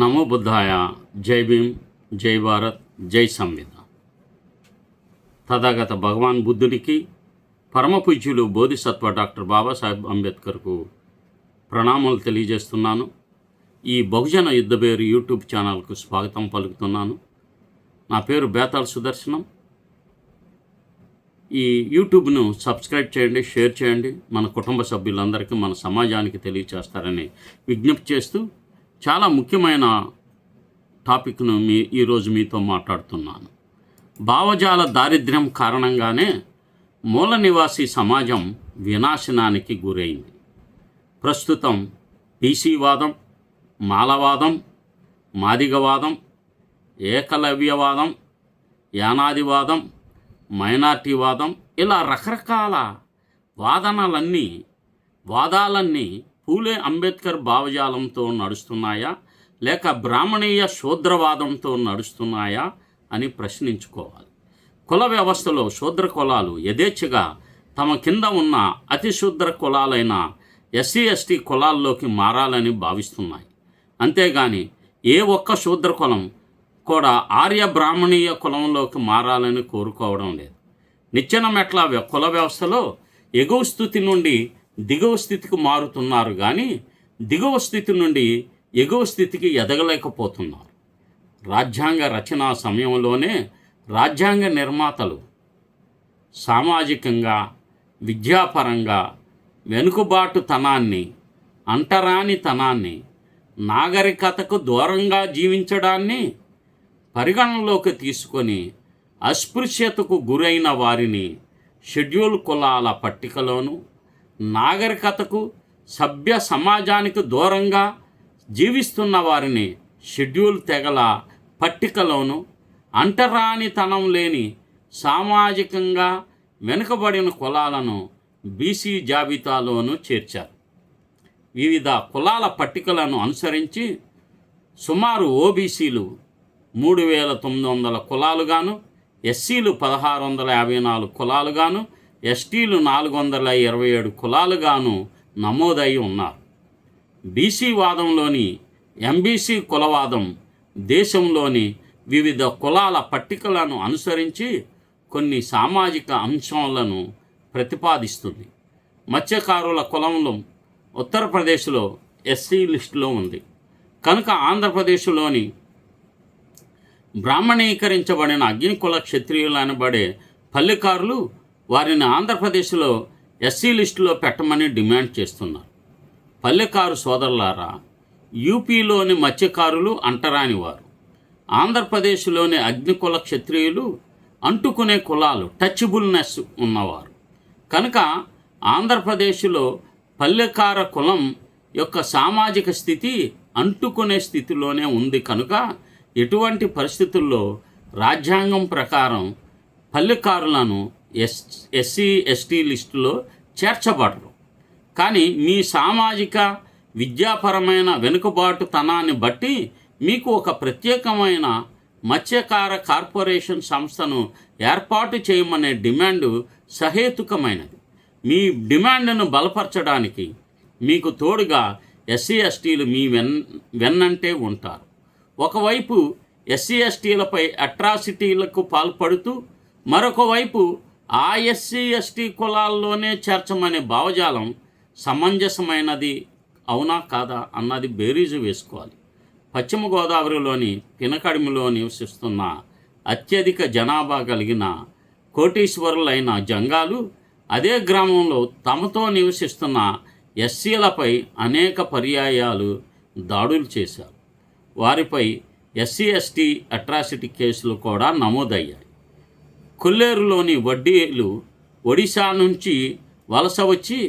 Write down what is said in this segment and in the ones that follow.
నమో బుద్ధాయ. జై భీమ్, జై భారత్, జై సంవిధాన్. తథాగత భగవాన్ బుద్ధుడికి, పరమపూజ్యులు బోధిసత్వ డాక్టర్ బాబాసాహెబ్ అంబేద్కర్కు ప్రణామాలు తెలియజేస్తున్నాను. ఈ బహుజన యుద్ధబేరు యూట్యూబ్ ఛానల్కు స్వాగతం పలుకుతున్నాను. నా పేరు బేతాళ సుదర్శనం. ఈ యూట్యూబ్ను సబ్స్క్రైబ్ చేయండి, షేర్ చేయండి. మన కుటుంబ సభ్యులందరికీ, మన సమాజానికి తెలియచేస్తారని విజ్ఞప్తి చేస్తూ చాలా ముఖ్యమైన టాపిక్ను ఈరోజు మీతో మాట్లాడుతున్నాను. భావజాల దారిద్ర్యం కారణంగానే మూల నివాసి సమాజం వినాశనానికి గురైంది. ప్రస్తుతం బీసీవాదం, మాలవాదం, మాదిగవాదం, ఏకలవ్యవాదం, యానాదివాదం, మైనార్టీవాదం, ఇలా రకరకాల వాదాలన్నీ పూలే అంబేద్కర్ భావజాలంతో నడుస్తున్నాయా, లేక బ్రాహ్మణీయ శూద్రవాదంతో నడుస్తున్నాయా అని ప్రశ్నించుకోవాలి. కుల వ్యవస్థలో శూద్ర కులాలు యథేచ్ఛగా తమ కింద ఉన్న అతి శూద్ర కులాలైన ఎస్సీ ఎస్టీ కులాల్లోకి మారాలని భావిస్తున్నాయి. అంతేగాని ఏ ఒక్క శూద్ర కులం కూడా ఆర్య బ్రాహ్మణీయ కులంలోకి మారాలని కోరుకోవడం లేదు. నిచ్చెన మెట్ల కుల వ్యవస్థలో ఎగువ స్థితి నుండి దిగువ స్థితికి మారుతున్నారు, కానీ దిగువ స్థితి నుండి ఎగువ స్థితికి ఎదగలేకపోతున్నారు. రాజ్యాంగ రచనా సమయంలోనే రాజ్యాంగ నిర్మాతలు సామాజికంగా, విద్యాపరంగా వెనుకబాటుతనాన్ని, అంటరానితనాన్ని, నాగరికతకు దూరంగా జీవించడాన్ని పరిగణనలోకి తీసుకొని అస్పృశ్యతకు గురైన వారిని షెడ్యూల్ కులాల పట్టికలోను, నాగరికతకు, సభ్య సమాజానికి దూరంగా జీవిస్తున్న వారిని షెడ్యూల్ తెగల పట్టికలోను, అంటరానితనం లేని సామాజికంగా వెనుకబడిన కులాలను బీసీ జాబితాలోనూ చేర్చారు. వివిధ కులాల పట్టికలను అనుసరించి సుమారు ఓబీసీలు 3900 కులాలుగాను, ఎస్సీలు 1654 కులాలుగాను, ఎస్టీలు 427 కులాలుగాను నమోదై ఉన్నారు. బీసీ వాదంలోని ఎంబీసీ కులవాదం దేశంలోని వివిధ కులాల పట్టికలను అనుసరించి కొన్ని సామాజిక అంశాలను ప్రతిపాదిస్తుంది. మత్స్యకారుల కులంలో ఉత్తరప్రదేశ్లో ఎస్సీ లిస్టులో ఉంది కనుక ఆంధ్రప్రదేశ్లోని బ్రాహ్మణీకరించబడిన అగ్నికుల క్షత్రియులు అనబడే పల్లెకారులు వారిని ఆంధ్రప్రదేశ్లో ఎస్సీ లిస్టులో పెట్టమని డిమాండ్ చేస్తున్నారు. పల్లెకారు సోదరులారా, యూపీలోని మత్స్యకారులు అంటరానివారు, ఆంధ్రప్రదేశ్లోని అగ్నికుల క్షత్రియులు అంటుకునే కులాలు, టచబుల్నెస్ ఉన్నవారు. కనుక ఆంధ్రప్రదేశ్లో పల్లెకార కులం యొక్క సామాజిక స్థితి అంటుకునే స్థితిలోనే ఉంది. కనుక ఎటువంటి పరిస్థితుల్లో రాజ్యాంగం ప్రకారం పల్లెకారులను ఎస్సీ ఎస్టీ లిస్టులో చేర్చబడరు. కానీ మీ సామాజిక, విద్యాపరమైన వెనుకబాటుతనాన్ని బట్టి మీకు ఒక ప్రత్యేకమైన మత్స్యకార కార్పొరేషన్ సంస్థను ఏర్పాటు చేయమనే డిమాండు సహేతుకమైనది. మీ డిమాండ్ను బలపరచడానికి మీకు తోడుగా ఎస్సీ ఎస్టీలు మీ వెన్నంటే ఉంటారు. ఒకవైపు ఎస్సీ ఎస్టీలపై అట్రాసిటీలకు పాల్పడుతూ మరొక వైపు ఆ ఎస్సీ ఎస్టీ కులాల్లోనే చేర్చమనే భావజాలం సమంజసమైనది అవునా కాదా అన్నది బేరీజు వేసుకోవాలి. పశ్చిమ గోదావరిలోని పినకడిమిలో నివసిస్తున్న అత్యధిక జనాభా కలిగిన కోటీశ్వరులైన జంగాలు అదే గ్రామంలో తమతో నివసిస్తున్న ఎస్సీలపై అనేక పర్యాయాలు దాడులు చేశారు. వారిపై ఎస్సీ ఎస్టీ అట్రాసిటీ కేసులు కూడా నమోదయ్యాయి. కొల్లేరులోని వడ్డీలు ఒడిశా నుంచి వలస వచ్చి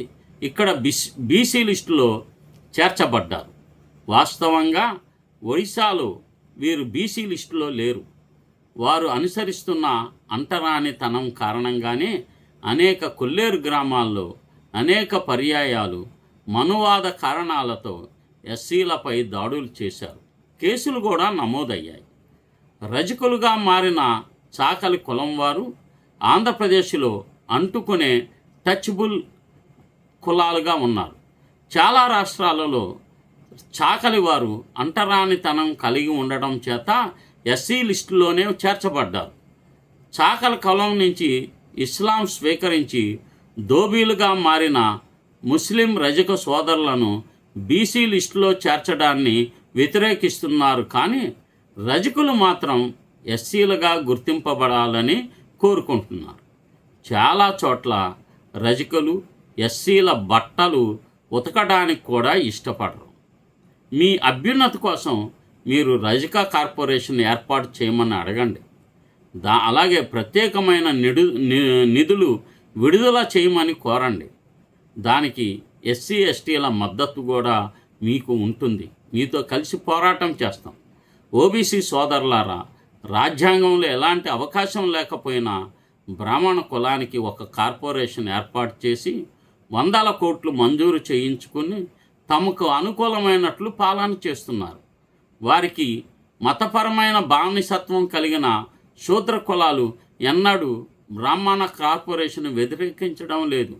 ఇక్కడ బీసీ లిస్టులో చేర్చబడ్డారు. వాస్తవంగా ఒడిశాలో వీరు బీసీ లిస్టులో లేరు. వారు అనుసరిస్తున్న అంటరానితనం కారణంగానే అనేక కొల్లేరు గ్రామాల్లో అనేక పర్యాయాలు మనువాద కారణాలతో ఎస్సీలపై దాడులు చేశారు. కేసులు కూడా నమోదయ్యాయి. రజకులుగా మారిన చాకలి కులం వారు ఆంధ్రప్రదేశ్లో అంటుకునే టచబుల్ కులాలుగా ఉన్నారు. చాలా రాష్ట్రాలలో చాకలి వారు అంటరానితనం కలిగి ఉండడం చేత ఎస్సీ లిస్టులోనే చేర్చబడ్డారు. చాకలి కులం నుంచి ఇస్లాం స్వీకరించి దోబీలుగా మారిన ముస్లిం రజక సోదరులను బీసీ లిస్టులో చేర్చడాన్ని వ్యతిరేకిస్తున్నారు. కానీ రజకులు మాత్రం ఎస్సీలుగా గుర్తింపబడాలని కోరుకుంటున్నారు. చాలా చోట్ల రజకులు ఎస్సీల బట్టలు ఉతకడానికి కూడా ఇష్టపడరు. మీ అభ్యున్నతి కోసం మీరు రజక కార్పొరేషన్ ఏర్పాటు చేయమని అడగండి. అలాగే ప్రత్యేకమైన నిధులు విడుదల చేయమని కోరండి. దానికి ఎస్సీ ఎస్టీల మద్దతు కూడా మీకు ఉంటుంది. మీతో కలిసి పోరాటం చేస్తాం. ఓబీసీ సోదరులారా, రాజ్యాంగంలో ఎలాంటి అవకాశం లేకపోయినా బ్రాహ్మణ కులానికి ఒక కార్పొరేషన్ ఏర్పాటు చేసి 100 కోట్లు మంజూరు చేయించుకుని తమకు అనుకూలమైనట్లు పాలన చేస్తున్నారు. వారికి మతపరమైన బానిసత్వం కలిగిన శూద్ర కులాలు ఎన్నడూ బ్రాహ్మణ కార్పొరేషన్ వ్యతిరేకించడం లేదు.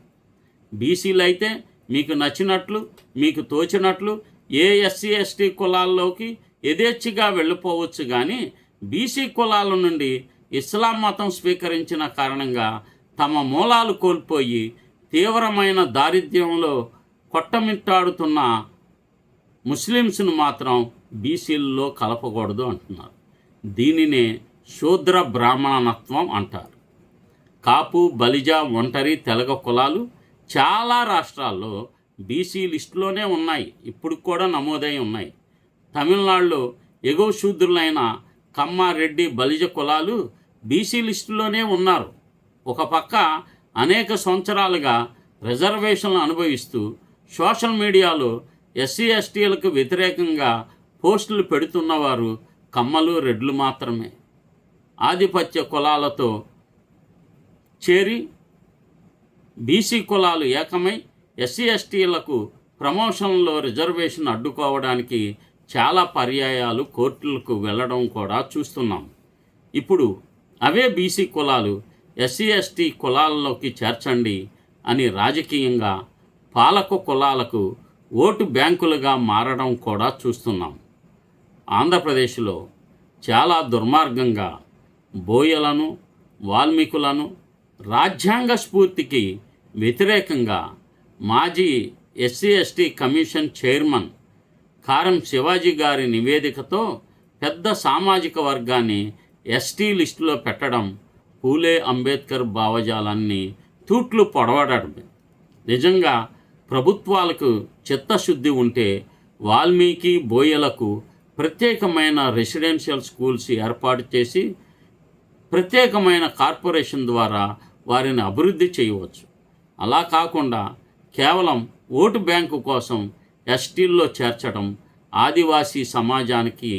బీసీలు అయితే మీకు నచ్చినట్లు, మీకు తోచినట్లు ఏ ఎస్సీ ఎస్టీ కులాల్లోకి యథేచ్ఛగా వెళ్ళిపోవచ్చు. కానీ బీసీ కులాల నుండి ఇస్లాం మతం స్వీకరించిన కారణంగా తమ మూలాలు కోల్పోయి తీవ్రమైన దారిద్ర్యంలో కొట్టమిట్టాడుతున్న ముస్లిమ్స్ను మాత్రం బీసీల్లో కలపకూడదు అంటున్నారు. దీనినే శూద్ర బ్రాహ్మణత్వం అంటారు. కాపు, బలిజ, ఒంటరి, తెలగ కులాలు చాలా రాష్ట్రాల్లో బీసీ లిస్టులోనే ఉన్నాయి. ఇప్పుడు కూడా నమోదై ఉన్నాయి. తమిళనాడులో ఎగువ శూద్రులైన కమ్మ, రెడ్డి, బలిజ కులాలు బీసీ లిస్టులోనే ఉన్నారు. ఒక పక్క అనేక సంవత్సరాలుగా రిజర్వేషన్లు అనుభవిస్తూ సోషల్ మీడియాలో ఎస్సీ ఎస్టీలకు వ్యతిరేకంగా పోస్టులు పెడుతున్నవారు కమ్మలు, రెడ్లు మాత్రమే. ఆధిపత్య కులాలతో చేరి బీసీ కులాలు ఏకమై ఎస్సీ ఎస్టీలకు ప్రమోషన్లో రిజర్వేషన్ అడ్డుకోవడానికి చాలా పర్యాయాలు కోర్టులకు వెళ్ళడం కూడా చూస్తున్నాం. ఇప్పుడు అవే బీసీ కులాలు ఎస్సీ ఎస్టీ కులాల్లోకి చేర్చండి అని రాజకీయంగా పాలక కులాలకు ఓటు బ్యాంకులుగా మారడం కూడా చూస్తున్నాం. ఆంధ్రప్రదేశ్లో చాలా దుర్మార్గంగా బోయలను, వాల్మీకులను రాజ్యాంగ స్ఫూర్తికి వ్యతిరేకంగా మాజీ ఎస్సీ ఎస్టీ కమిషన్ చైర్మన్ కారం శివాజీ గారి నివేదికతో పెద్ద సామాజిక వర్గాన్ని ఎస్టీ లిస్టులో పెట్టడం పూలే అంబేద్కర్ భావజాలాన్ని తూట్లు పొడవడమే. నిజంగా ప్రభుత్వాలకు చిత్తశుద్ధి ఉంటే వాల్మీకి, బోయలకు ప్రత్యేకమైన రెసిడెన్షియల్ స్కూల్స్ ఏర్పాటు చేసి ప్రత్యేకమైన కార్పొరేషన్ ద్వారా వారిని అభివృద్ధి చేయవచ్చు. అలా కాకుండా కేవలం ఓటు బ్యాంకు కోసం ఎస్టీల్లో చేర్చడం ఆదివాసీ సమాజానికి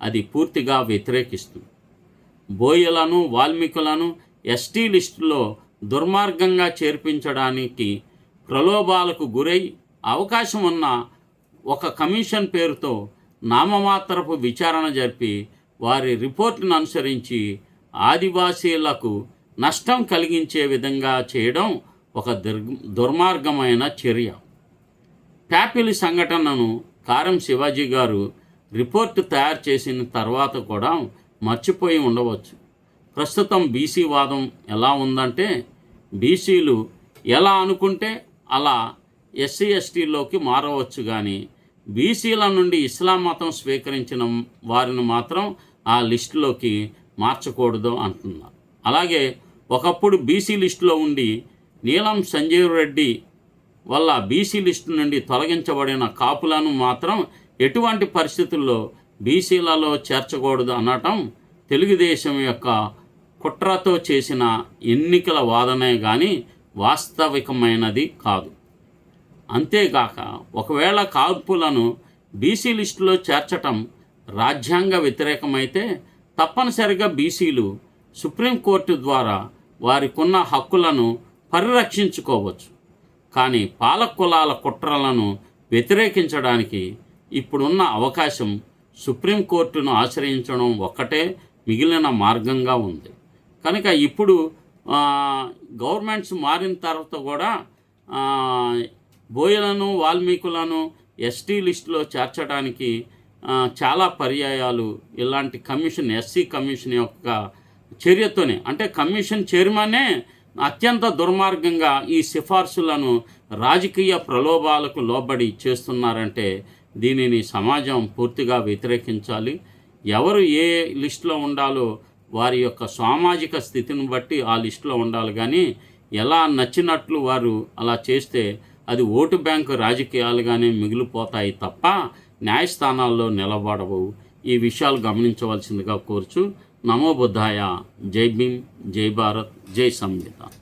అది పూర్తిగా వ్యతిరేకిస్తుంది. బోయలను, వాల్మీకులను ఎస్టీ లిస్టులో దుర్మార్గంగా చేర్పించడానికి ప్రలోభాలకు గురై అవకాశం ఉన్న ఒక కమిషన్ పేరుతో నామమాత్రపు విచారణ జరిపి వారి రిపోర్టును అనుసరించి ఆదివాసీలకు నష్టం కలిగించే విధంగా చేయడం ఒక దుర్మార్గమైన చర్య. ప్యాపిలి సంఘటనను కారం శివాజీ గారు రిపోర్టు తయారు చేసిన తర్వాత కూడా మర్చిపోయి ఉండవచ్చు. ప్రస్తుతం బీసీ వాదం ఎలా ఉందంటే బీసీలు ఎలా అనుకుంటే అలా ఎస్సీ ఎస్టీలోకి మారవచ్చు, కానీ బీసీల నుండి ఇస్లాం మతం స్వీకరించిన వారిని మాత్రం ఆ లిస్టులోకి మార్చకూడదు అంటున్నారు. అలాగే ఒకప్పుడు బీసీ లిస్టులో ఉండి నీలం సంజీవ్ రెడ్డి వల్ల బీసీ లిస్టు నుండి తొలగించబడిన కాపులను మాత్రం ఎటువంటి పరిస్థితుల్లో బీసీలలో చేర్చకూడదు అనటం తెలుగుదేశం యొక్క కుట్రతో చేసిన ఎన్నికల వాదనే కానీ వాస్తవికమైనది కాదు. అంతేగాక ఒకవేళ కాపులను బీసీ లిస్టులో చేర్చటం రాజ్యాంగ వ్యతిరేకమైతే తప్పనిసరిగా బీసీలు సుప్రీంకోర్టు ద్వారా వారికున్న హక్కులను పరిరక్షించుకోవచ్చు. కానీ పాలక కులాల కుట్రలను వ్యతిరేకించడానికి ఇప్పుడున్న అవకాశం సుప్రీంకోర్టును ఆశ్రయించడం ఒక్కటే మిగిలిన మార్గంగా ఉంది. కనుక ఇప్పుడు గవర్నమెంట్స్ మారిన తర్వాత కూడా బోయలను, వాల్మీకులను ఎస్టీ లిస్టులో చేర్చడానికి చాలా పర్యాయాలు ఇలాంటి కమిషన్, ఎస్సీ కమిషన్ యొక్క చర్యతోనే, అంటే కమిషన్ చైర్మనే అత్యంత దుర్మార్గంగా ఈ సిఫార్సులను రాజకీయ ప్రలోభాలకు లోబడి చేస్తున్నారంటే దీనిని సమాజం పూర్తిగా వ్యతిరేకించాలి. ఎవరు ఏ లిస్టులో ఉండాలో వారి యొక్క సామాజిక స్థితిని బట్టి ఆ లిస్టులో ఉండాలి, కానీ ఎలా నచ్చినట్లు వారు అలా చేస్తే అది ఓటు బ్యాంకు రాజకీయాలుగానే మిగిలిపోతాయి తప్ప న్యాయస్థానాల్లో నిలబడవు. ఈ విషయాలు గమనించవలసిందిగా కోరుచు. నమో బుద్ధాయ. జై భీమ్, జై భారత్, జై సంవిధాన్.